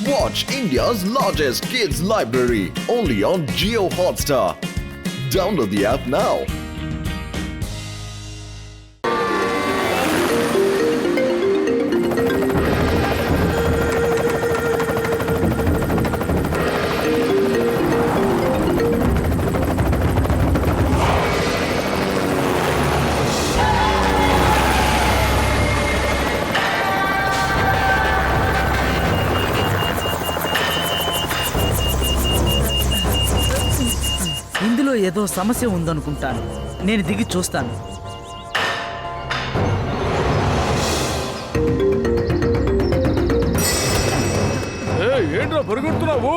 Watch India's largest kids library only on Jio Hotstar. Download the app now. ఇందులో ఏదో సమస్య ఉందనుకుంటాను. నేను దిగి చూస్తాను. ఏంట్రా పరిగెడుతున్నావు?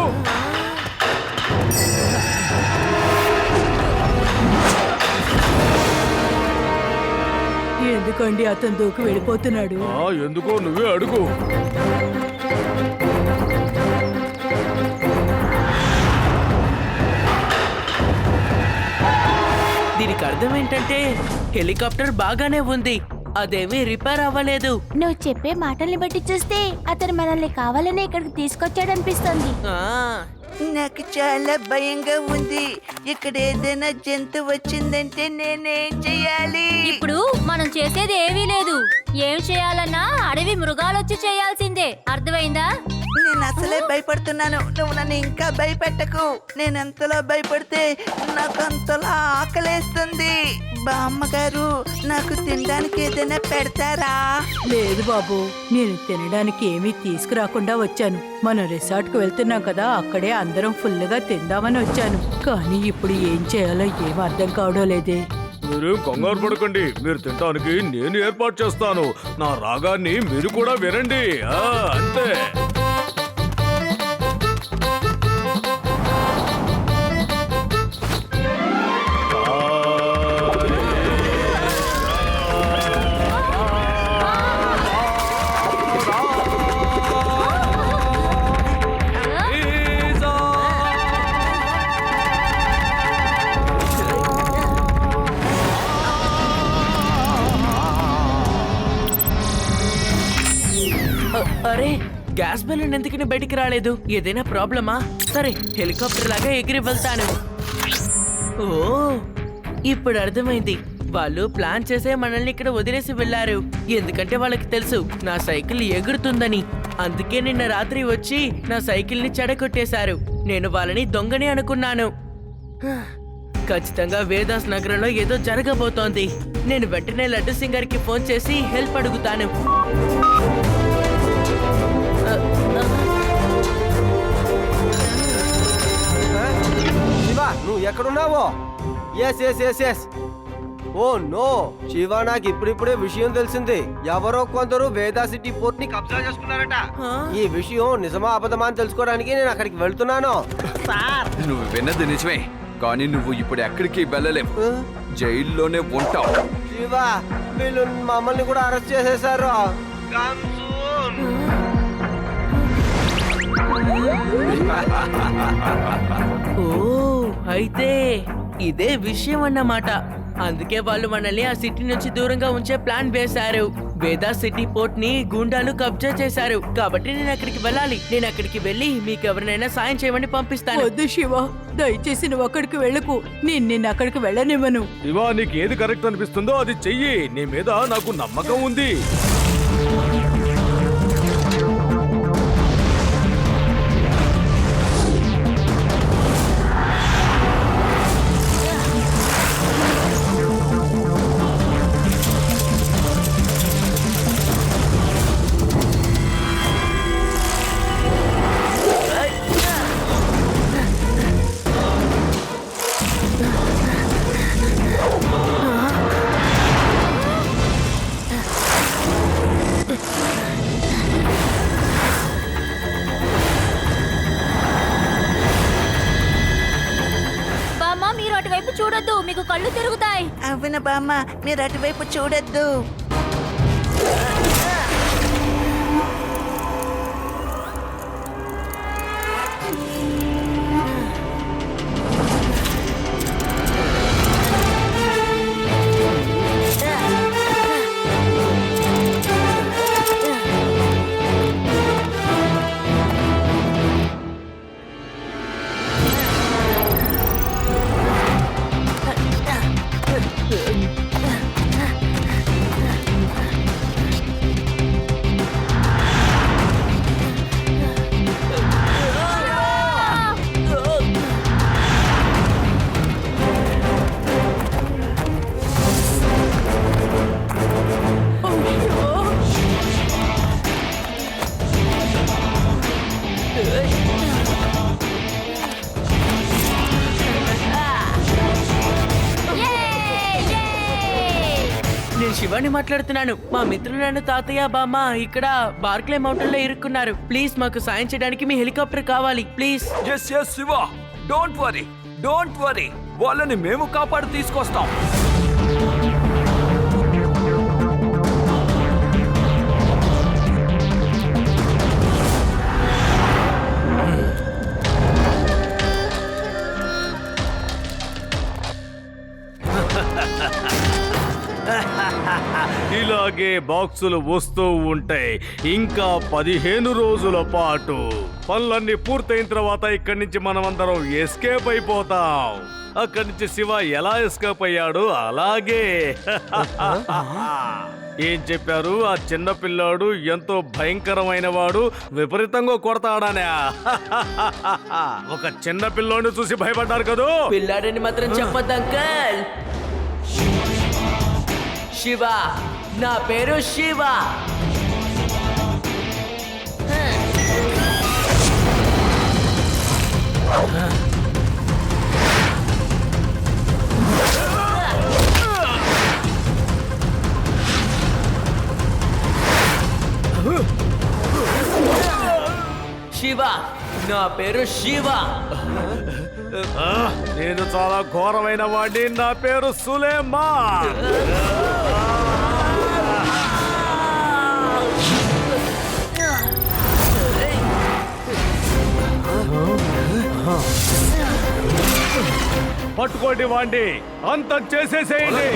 ఎందుకండి అతను దూకి వెళ్ళిపోతున్నాడు? ఎందుకో నువ్వే అడుగు. దీనికి అర్థం ఏంటంటే హెలికాప్టర్ బాగానే ఉంది, అదేమీ రిపేర్ అవ్వలేదు. నువ్వు చెప్పే మాటల్ని బట్టి చూస్తే అతను మనల్ని కావాలని ఇక్కడికి తీసుకొచ్చాడనిపిస్తుంది. నాకు చాలా భయంగా ఉంది. ఇక్కడ ఏదైనా జంతువు వచ్చిందంటే నేనేం చెయ్యాలి? ఇప్పుడు మనం చేసేది ఏమీ లేదు. ఏం చేయాలన్నా అడవి మృగాలొచ్చి చేయాల్సిందే, అర్థమైందా? నేను అసలే భయపడుతున్నాను. నువ్వు నన్ను ఇంకా భయపెట్టకు. నేను ఎంతలో భయపడితే నాకు అంతలా ఆకలేస్తుంది. బామ్మగారు, నాకు తినడానికి ఏదైనా పెడతారా? లేదు బాబు, నేను తినడానికి ఏమీ తీసుకురాకుండా వచ్చాను. మనం రిసార్ట్ కు వెళ్తున్నాం కదా, అక్కడే అందరం ఫుల్గా తిందామని వచ్చాను. కానీ ఇప్పుడు ఏం చేయాలో ఏం అర్థం కావడం లేదే. మీరేం కంగారు పడకండి. మీరు తినడానికి నేను ఏర్పాటు చేస్తాను. నా రాగాన్ని మీరు కూడా వినండి. అంతే. అరే, గ్యాస్ బెలూన్ ఎందుకని బయటికి రాలేదు? ఏదైనా ప్రాబ్లమా? సరే, హెలికాప్టర్ లాగా ఎగిరి వెళ్తాను. ఓ, ఇప్పుడు అర్థమైంది. వాళ్ళు ప్లాన్ చేసే మనల్ని ఇక్కడ వదిలేసి వెళ్లారు. ఎందుకంటే వాళ్ళకి తెలుసు నా సైకిల్ ఎగురుతుందని. అందుకే నిన్న రాత్రి వచ్చి నా సైకిల్ ని చెడగొట్టేశారు. నేను వాళ్ళని దొంగని అనుకున్నాను. ఖచ్చితంగా వేదాస్ నగరంలో ఏదో జరగబోతోంది. నేను వెంటనే లడ్డు సింగ్ గారికి ఫోన్ చేసి హెల్ప్ అడుగుతాను. శివా, నువ్వు ఎక్కడున్నావో? Yes yes yes yes. Oh no Shiva, నాకు ఇప్పుడిప్పుడే విషయం తెలిసింది. ఎవరో కొందరు వేదా సిటీ పోర్ట్ ని కబ్జా చేసుకున్నారట. ఈ విషయం నిజమా అబద్ధమా అని తెలుసుకోవడానికి నేను అక్కడికి వెళ్తున్నాను. నువ్వు విన్నది నిజమే, కానీ నువ్వు ఇప్పుడు ఎక్కడికి వెళ్ళలేవు. జైల్లోనే ఉంటావు. శివా, వీళ్ళు మమ్మల్ని కూడా అరెస్ట్ చేసేశారు. ఓ, అయితే ఇదే విషయం అన్నమాట. అందుకే వాళ్ళు మనల్ని ఆ సిటీ నుంచి దూరంగా ఉంచే ప్లాన్ వేశారు. వేదా సిటీ పోర్ట్ ని గూండాలు కబ్జా చేశారు. కాబట్టి నేను అక్కడికి వెళ్ళాలి. నేను అక్కడికి వెళ్ళి మీకు ఎవరినైనా సాయం చేయమని పంపిస్తాను. వద్దు శివ, దయచేసి నువ్వు అక్కడికి వెళ్ళకు. నిన్ను అక్కడికి వెళ్ళనివ్వను. శివా, నీకు ఏది కరెక్ట్ అనిపిస్తుందో అది చెయ్యి. నీ మీద నాకు నమ్మకం ఉంది. చూడొద్దు, మీకు కళ్ళు తిరుగుతాయి. అవును బామ్మ, మీరు అటువైపు చూడొద్దు. నేను శివాని మాట్లాడుతున్నాను. మా మిత్రులను తాతయ్య బామ్మ ఇక్కడ బార్క్లే మౌంటైన్ లో ఇరుక్కున్నారు. ప్లీజ్ మాకు సాయం చేయడానికి మీ హెలికాప్టర్ కావాలి please. Yes yes Shiva, don't worry, వాళ్ళని మేము కాపాడి తీసుకొస్తాం. ఇలాగే బాక్సులు వస్తూ ఉంటాయి ఇంకా 15 రోజుల పాటు. పనులన్నీ పూర్తయిన తర్వాత ఇక్కడి నుంచి మనం అందరం ఎస్కేప్ అయిపోతాం. అక్కడి నుంచి శివ ఎలా ఎస్కేప్ అయ్యాడు అలాగే. ఏం చెప్పారు? ఆ చిన్న పిల్లాడు ఎంతో భయంకరమైన వాడు, విపరీతంగా కొడతాడనే. ఒక చిన్న పిల్లోని చూసి భయపడ్డారు కదూ. పిల్లాడని మాత్రం చెప్పొద్దు అంకల్. శివ, నా పేరు శివ. శివ, నా పేరు శివ. నేను చాలా ఘోరమైన వాడిని. నా పేరు సులేమా. పట్టుకోండి వాడిని, అంతం చేసేసేయండి.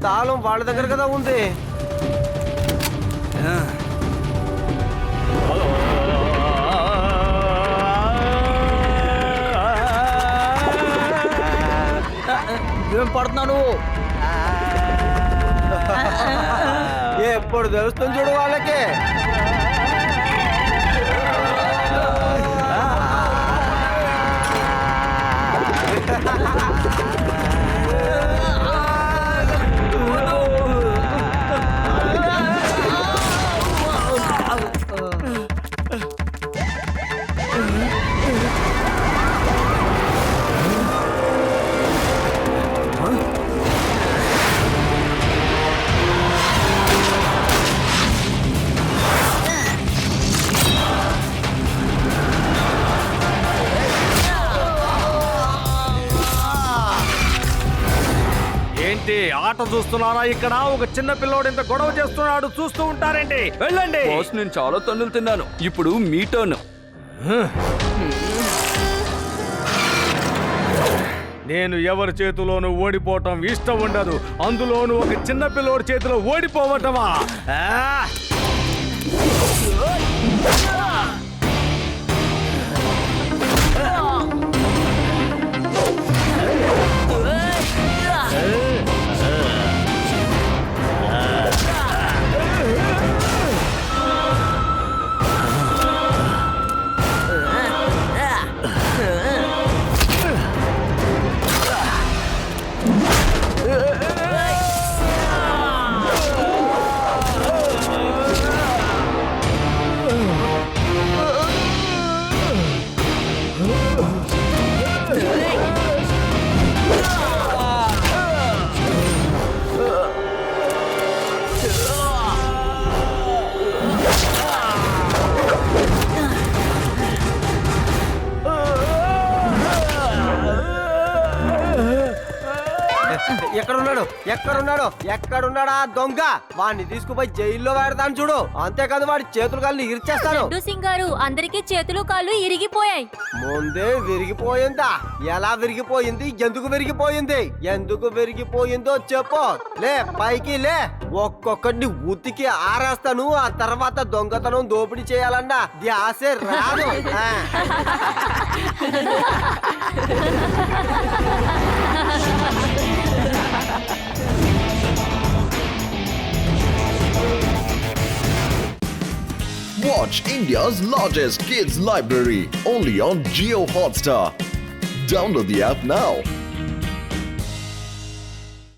తాళం వాళ్ళ దగ్గర కదా ఉంది. ఏం పడుతున్నాను? ఎప్పుడు తెలుస్తుంది చూడు వాళ్ళకి. ఏంటి ఆట చూస్తున్నారా? ఇక్కడ ఒక చిన్న పిల్లోడు ఇంత గొడవ చేస్తున్నాడు, చూస్తూ ఉంటారేంటి? వెళ్ళండి. బాస్, నేను చాలా తన్నులు తిన్నాను. ఇప్పుడు మీ టర్న్. నేను ఎవరి చేతిలోనూ ఓడిపోవటం ఇష్టం ఉండదు, అందులోనూ ఒక చిన్న పిల్లోడి చేతిలో ఓడిపోవటమా? ఎక్కడున్నాడా దొంగ? వాడిని తీసుకుపోయి జైల్లో పెడతాను చూడు. అంతేకాదు వాడి చేతులు కాళ్ళు ఇరిచేస్తాను. లడ్డు సింగారు అందరికీ చేతులు కాళ్ళు ఇరిగిపోయాయి. ముందే విరిగిపోయిందా? ఎలా విరిగిపోయింది? ఎందుకు విరిగిపోయిందో చెప్పు. లే పైకి లే, ఒక్కొక్కడిని ఉతికి ఆరేస్తాను. ఆ తర్వాత దొంగతనం దోపిడీ చేయాలన్నా ధ్యాసే రాదు. Watch India's largest kids library only on Geo Hotstar. Download the app now.